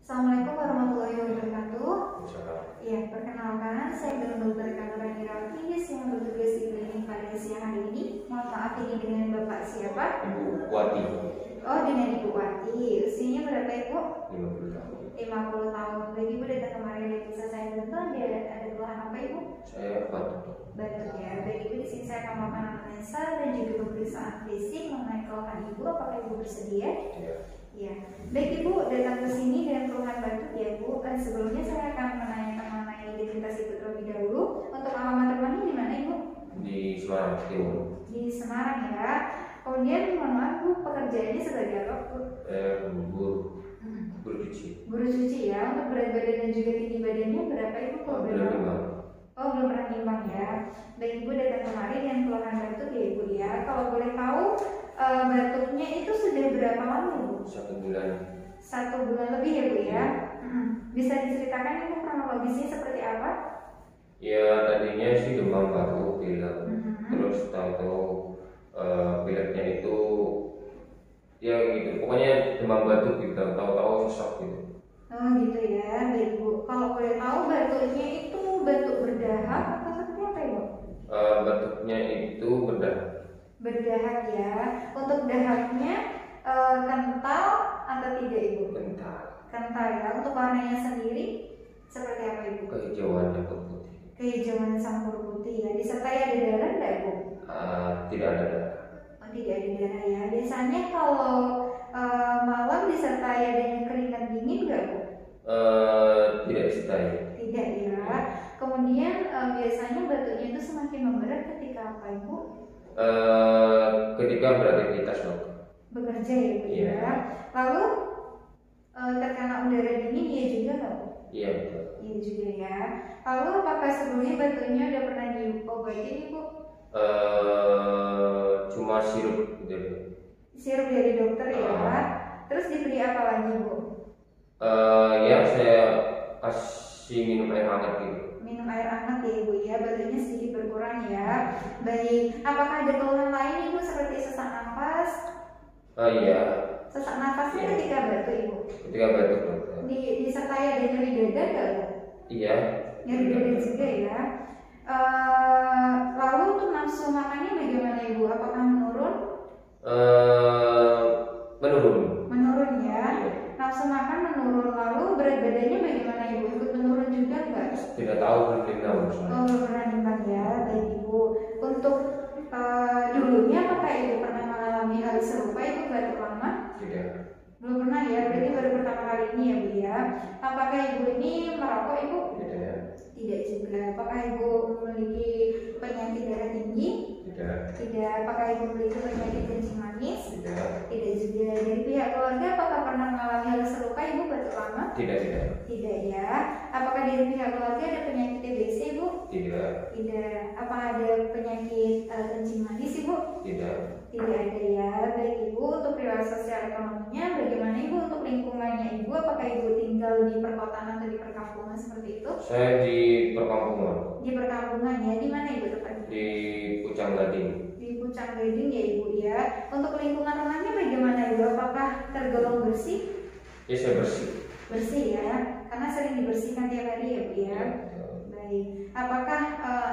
Assalamualaikum warahmatullahi wabarakatuh. Misalkan, Ya, perkenalkan, saya adalah Dokter Kandungan Irawis yang bertugas di klinik pada siang hari ini. Mohon maaf, ini dengan Bapak siapa? Ibu Wati, Oh, dengan Ibu Wati. Usianya berapa Ibu? 50 tahun. 50 tahun. Bagi Ibu datang kemarin yang bisa saya bantu, ada keluhan apa Ibu? Saya batuk. Batuk ya. Baik Ibu, di sini saya akan melakukan anamnesa dan juga pemeriksaan fisik mengenai keluhan Ibu. Apakah Ibu bersedia? Ya. Ya, baik Ibu datang ke sini dengan keluhan batuk ya Bu. Sebelumnya saya akan menanyakan mengenai identitas Ibu terlebih dahulu. Untuk alamat rumahnya di mana Ibu? Di Semarang Timur. Di Semarang ya. Kemudian mohon maaf Bu, pekerjaannya sebagai apa Bu? Guru cuci. Guru cuci ya. Untuk berat badan dan juga tinggi badannya berapa Ibu? Kalau Belum berapa? lima. Oh, belum pernah nimbang ya. Baik Ibu datang kemarin dengan keluhan batuk ya Ibu ya. Kalau boleh tahu batuknya itu sudah berapa lama Ibu? 1 bulan. 1 bulan lebih ya Bu ya. Bisa diceritakan Ibu kronologisnya seperti apa? Ya tadinya sih demam baru pilek. Mhm. Terus tahu-tahu pileknya itu ya gitu. Pokoknya demam batuk gitu. Tahu-tahu sesak gitu. Oh gitu ya, baik Bu. Kalau boleh tahu batuknya itu batuk berdahak atau seperti apa Ibu? Batuknya itu bedah. Berdahak ya. Untuk dahaknya kental atau tidak Ibu? Kental. Kental ya. Untuk warnanya sendiri seperti apa Ibu? Kehijauan yang putih. Kehijauan campur putih ya. Disertai ada darah enggak Bu? Tidak ada darah. Oh, tidak ada darah ya. Biasanya kalau malam disertai adanya keringat dingin enggak Bu? Tidak disertai. Tidak ya. Kemudian biasanya batuknya itu semakin memberat ketika apa Ibu? Ketika beraktivitas dok. Bekerja ya Bu Iya. ya. Lalu terkena udara dingin iya juga nggak Bu? Iya betul. Iya juga ya. Lalu apakah sebelumnya batuknya udah pernah diobatin Ibu? Cuma sirup gitu. Sirup dari dokter ya. Terus diberi apa lagi Bu? Ya saya kasih minum air hangat gitu. Minum air hangat ya Ibu ya. Batuknya sedikit berkurang ya. Baik. Apakah ada keluhan lain Ibu seperti sesak nafas? Iya. Sesak nafasnya Iya. ketika batuk Ibu? Ketika batuk dokter. Disertai ada nyeri dada nggak Bu? Iya. Nyeri dada juga ya. Lalu untuk nafsu makannya bagaimana Ibu? Apakah menurun? Menurun. Menurun ya. Iya. Nafsu makan menurun. Lalu berat badannya bagaimana Ibu? Ikut menurun juga nggak? Tidak tahu belum tahu. Oh, belum pernah nimbang ya, baik Ibu. Untuk dulunya apakah Ibu pernah mengalami hal serupa Ibu batuk lama? Tidak. Belum pernah ya, berarti baru pertama kali ini ya Bu ya. Apakah Ibu ini merokok Ibu? Tidak. Tidak juga. Apakah Ibu memiliki penyakit darah tinggi? Tidak. Tidak. Apakah Ibu memiliki penyakit kencing manis? Tidak. Tidak juga. Dari pihak keluarga apakah pernah mengalami hal serupa Ibu batuk lama? Tidak. Tidak. Tidak ya. Apakah dari pihak keluarga ada penyakit TBC Ibu? Tidak. Tidak. Apa ada penyakit kencing manis Ibu? Tidak. Tidak ada ya. Baik Ibu, untuk riwayat sosial ekonominya bagaimana Ibu untuk lingkungannya Ibu? Apakah Ibu tinggal di perkotaan atau di perkampungan seperti itu? Saya di perkampungan. Di perkampungan ya. Di mana Ibu tepatnya? Di Pucang Gading. Di Pucang Gading ya Ibu ya. Untuk lingkungan rumahnya bagaimana Ibu? Apakah tergolong bersih? Ya saya bersih. Bersih ya. Karena sering dibersihkan tiap hari ya Bu ya. Baik. Apakah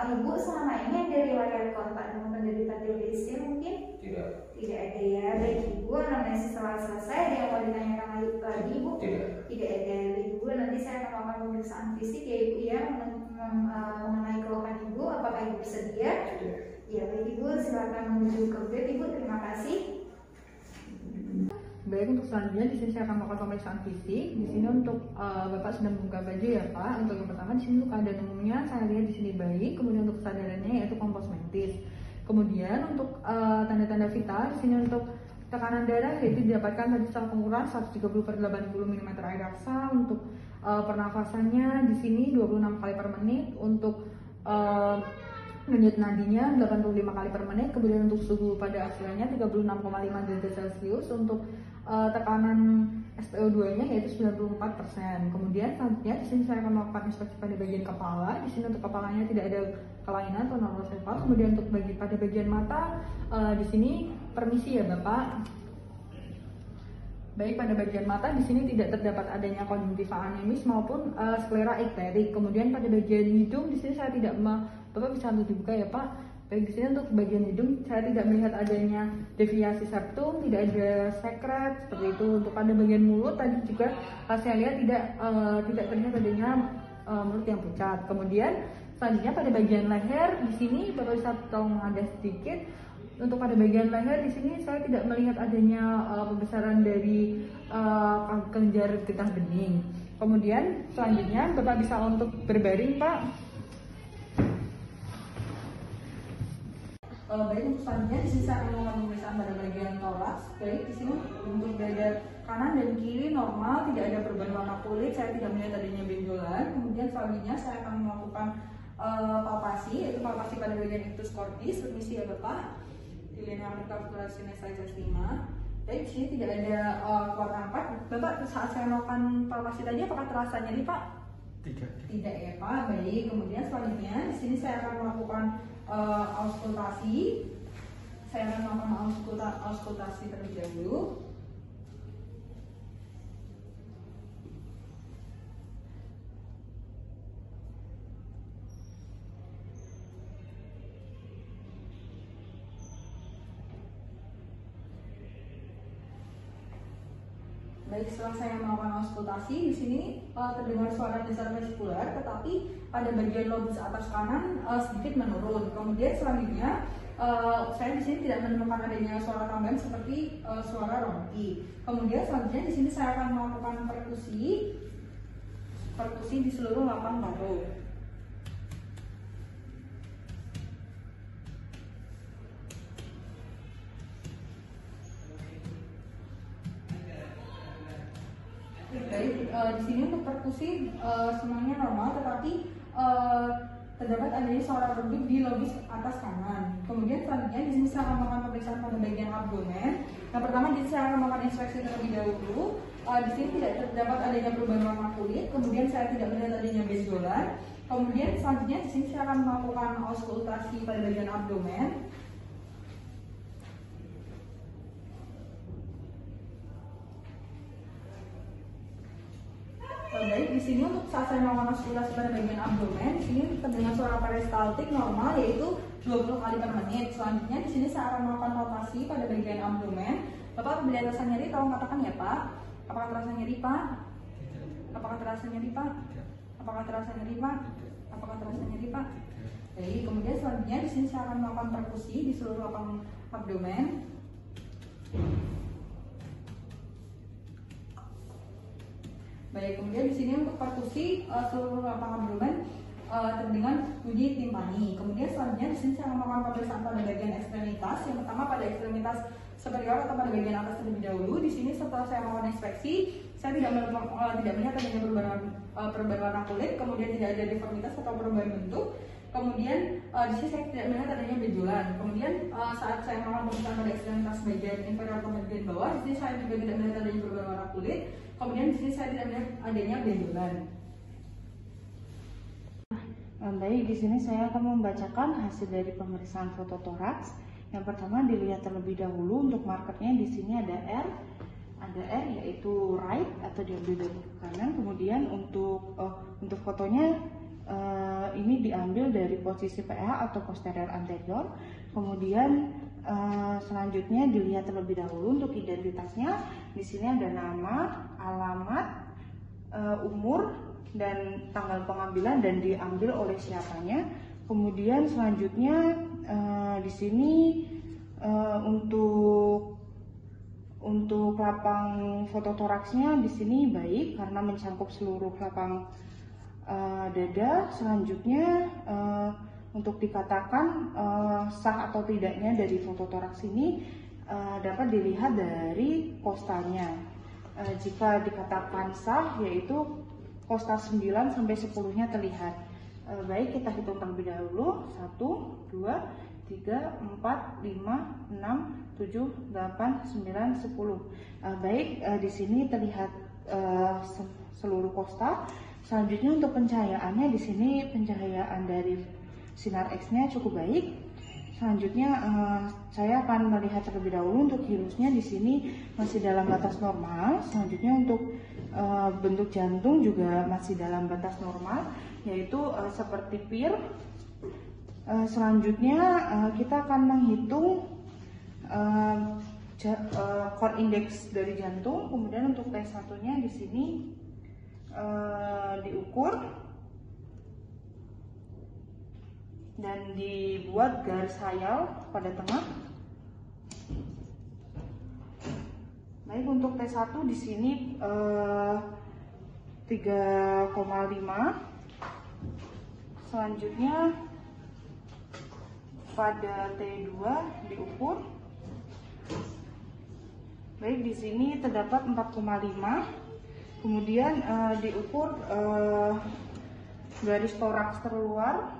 Ibu selama ini ada riwayat kontak dengan penderita TBC mungkin? Tidak. Tidak ada ya. Baik Ibu, anamnesis setelah selesai ada yang mau ditanyakan lagi Ibu? Tidak. Tidak ada. Baik Ibu, nanti saya akan melakukan pemeriksaan fisik ya Ibu ya mengenai keluhan Ibu. Apakah Ibu bersedia? Tidak. Ya baik Ibu, silakan menuju ke bed Ibu. Terima kasih. Baik, untuk selanjutnya di sini saya akan melakukan pemeriksaan fisik. Di sini untuk Bapak sudah membuka baju ya Pak. Untuk yang pertama di sini untuk keadaan umumnya saya lihat di sini baik. Kemudian untuk kesadarannya yaitu komposmentis. Kemudian untuk tanda-tanda vital di sini untuk tekanan darah yaitu didapatkan tadi secara pengukuran 130/80 mm air raksa. Untuk pernafasannya di sini 26 kali per menit. Untuk denyut nadinya 85 kali per menit. Kemudian untuk suhu pada aksilnya 36,5 derajat Celcius. Untuk tekanan SpO2-nya yaitu 94%. Kemudian selanjutnya di sini saya akan melakukan inspeksi pada bagian kepala. Di sini untuk kepalanya tidak ada kelainan atau normosefal. Kemudian untuk pada bagian mata di sini permisi ya Bapak. Baik pada bagian mata di sini tidak terdapat adanya konjungtiva anemis maupun sklera ekterik. Kemudian pada bagian hidung di sini saya tidak Bapak bisa untuk dibuka ya Pak. Baik, di sini untuk bagian hidung saya tidak melihat adanya deviasi septum, tidak ada sekret seperti itu. Untuk pada bagian mulut tadi juga saya lihat tidak terlihat adanya mulut yang pucat. Kemudian selanjutnya pada bagian leher di sini Bapak bisa tolong mengadah sedikit. Untuk pada bagian leher di sini saya tidak melihat adanya pembesaran dari kelenjar getah bening. Kemudian selanjutnya Bapak bisa untuk berbaring Pak. Baik, untuk selanjutnya di sini saya akan melakukan pemeriksaan pada bagian toraks. Baik, di sini untuk dada kanan dan kiri normal, tidak ada perubahan warna kulit, saya tidak melihat adanya benjolan. Kemudian selanjutnya saya akan melakukan palpasi, yaitu palpasi pada bagian ictus cordis. Permisi ya Bapak. Dilihat yang kalkulasi size 5. Baik, di sini tidak ada keluar nampak. Bapak saat saya melakukan palpasi tadi apakah terasa nyeri Pak? Tidak ya Pak. Baik, kemudian selanjutnya di sini saya akan melakukan auskultasi. Saya akan melakukan auskultasi terlebih dahulu. Baik, setelah saya melakukan auskultasi, di sini terdengar suara dasar vesikuler, tetapi pada bagian lobus atas kanan sedikit menurun. Kemudian selanjutnya saya di sini tidak menemukan adanya suara tambahan seperti suara ronki. Kemudian selanjutnya di sini saya akan melakukan perkusi di seluruh lapang paru. Baik, di sini untuk perkusi semuanya normal, tetapi terdapat adanya suara redup di lobus atas kanan. Kemudian selanjutnya di sini saya akan melakukan pemeriksaan pada bagian abdomen. Yang pertama di sini saya akan melakukan inspeksi terlebih dahulu. Di sini tidak terdapat adanya perubahan warna kulit. Kemudian saya tidak melihat adanya benjolan. Kemudian selanjutnya di sini saya akan melakukan auskultasi pada bagian abdomen. Baik, di sini untuk saat saya melakukan auskultasi pada bagian abdomen, di sini terdengar suara peristaltik normal yaitu 20 kali per menit. Selanjutnya di sini saya akan melakukan palpasi pada bagian abdomen. Bapak apabila terasa nyeri, tolong katakan ya Pak. Apakah terasa nyeri Pak? Apakah terasa nyeri Pak? Apakah terasa nyeri Pak? Apakah terasa nyeri Pak? Baik, kemudian selanjutnya di sini saya akan melakukan perkusi di seluruh lapang abdomen. Baik, kemudian di sini untuk perkusi seluruh lapang abdomen terdengar bunyi timpani. Kemudian selanjutnya di sini saya akan melakukan pemeriksaan pada bagian ekstremitas. Yang pertama pada ekstremitas superior atau pada bagian atas terlebih dahulu. Di sini setelah saya melakukan inspeksi, saya tidak melihat adanya perubahan warna kulit, kemudian tidak ada deformitas atau perubahan bentuk. Kemudian di sini saya tidak melihat adanya benjolan. Kemudian saat saya melakukan pemeriksaan pada ekstremitas bagian inferior atau bagian bawah, di sini saya juga tidak melihat adanya perubahan warna kulit. Kemudian di sini saya tidak melihat adanya benjolan. Baik, di sini saya akan membacakan hasil dari pemeriksaan fototoraks. Yang pertama dilihat terlebih dahulu untuk markernya di sini ada R yaitu right atau diambil dari kanan. Kemudian untuk fotonya ini diambil dari posisi PA atau posterior anterior. Kemudian selanjutnya dilihat terlebih dahulu untuk identitasnya. Di sini ada nama, alamat, umur, dan tanggal pengambilan dan diambil oleh siapanya. Kemudian selanjutnya di sini untuk lapang fototoraksnya di sini baik karena mencakup seluruh lapang dada. Selanjutnya untuk dikatakan sah atau tidaknya dari fototoraks ini dapat dilihat dari kostanya. Jika dikatakan sah yaitu kosta 9 sampai 10-nya terlihat. Baik, kita hitung terlebih dahulu. 1, 2, 3, 4, 5, 6, 7, 8, 9, 10. Baik, di sini terlihat seluruh kosta. Selanjutnya untuk pencahayaannya di sini pencahayaan dari sinar X-nya cukup baik. Selanjutnya saya akan melihat terlebih dahulu untuk hirusnya di sini masih dalam batas normal. Selanjutnya untuk bentuk jantung juga masih dalam batas normal, yaitu seperti PIR. Selanjutnya kita akan menghitung core index dari jantung. Kemudian untuk T1-nya di sini diukur dan dibuat garis khayal pada tengah. Baik, untuk T1 di sini 3,5. Selanjutnya pada T2 diukur. Baik, di sini terdapat 4,5. Kemudian diukur garis toraks terluar.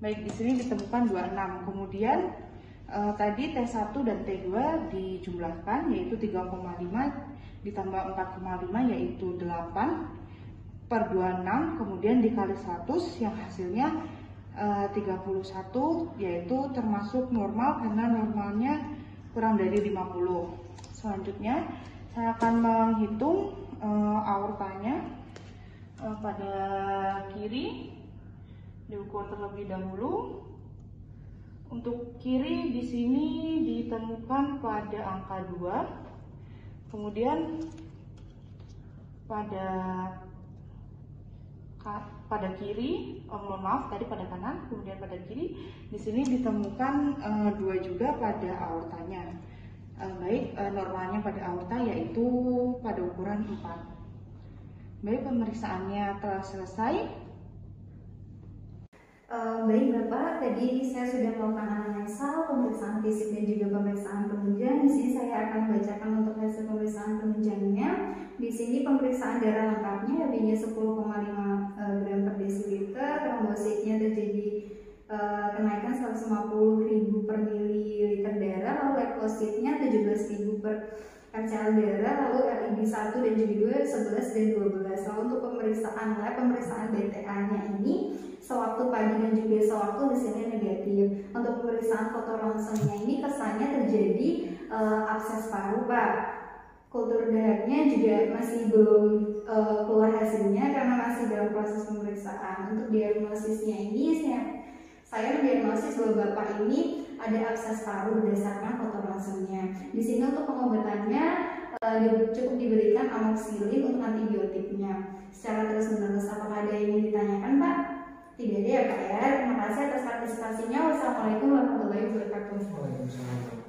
Baik, di sini ditemukan 26. Kemudian tadi T1 dan T2 dijumlahkan, yaitu 3,5 ditambah 4,5 yaitu 8/26, kemudian dikali 100 yang hasilnya 31, yaitu termasuk normal karena normalnya kurang dari 50. Selanjutnya saya akan menghitung aortanya. Pada kiri diukur terlebih dahulu. Untuk kiri di sini ditemukan pada angka 2. Kemudian pada kiri, mohon maaf tadi pada kanan, kemudian pada kiri di sini ditemukan 2 juga pada aortanya. Baik, normalnya pada aorta yaitu pada ukuran 4. Baik, pemeriksaannya telah selesai. Baik Bapak, tadi saya sudah melakukan analisa, pemeriksaan fisik dan juga pemeriksaan penunjang. Di sini saya akan membacakan untuk hasil pemeriksaan penunjangnya. Di sini pemeriksaan darah lengkapnya, HB-nya 10,5 gram per desiliter, trombositnya terjadi kenaikan 150.000 per mililiter darah, lalu leukositnya 17.000 per kcl darah, lalu LIB1 dan juga 11 dan 12. Lalu untuk pemeriksaan lab, pemeriksaan BTA-nya ini sewaktu pagi dan juga sewaktu hasilnya negatif. Untuk pemeriksaan foto ronsennya ini kesannya terjadi abses paru, Pak. Kultur darahnya juga masih belum keluar hasilnya karena masih dalam proses pemeriksaan. Untuk diagnosisnya ini saya mendiagnosis bahwa Bapak ini ada abses paru berdasarkan foto ronsennya. Di sini untuk pengobatannya cukup diberikan amoxicillin untuk antibiotiknya. Secara terus-menerus, apakah ada yang ingin ditanyakan, Pak? Tidak ada ya, Pak ya. Terima kasih atas partisipasinya. Wassalamualaikum warahmatullahi wabarakatuh. Waalaikumsalam.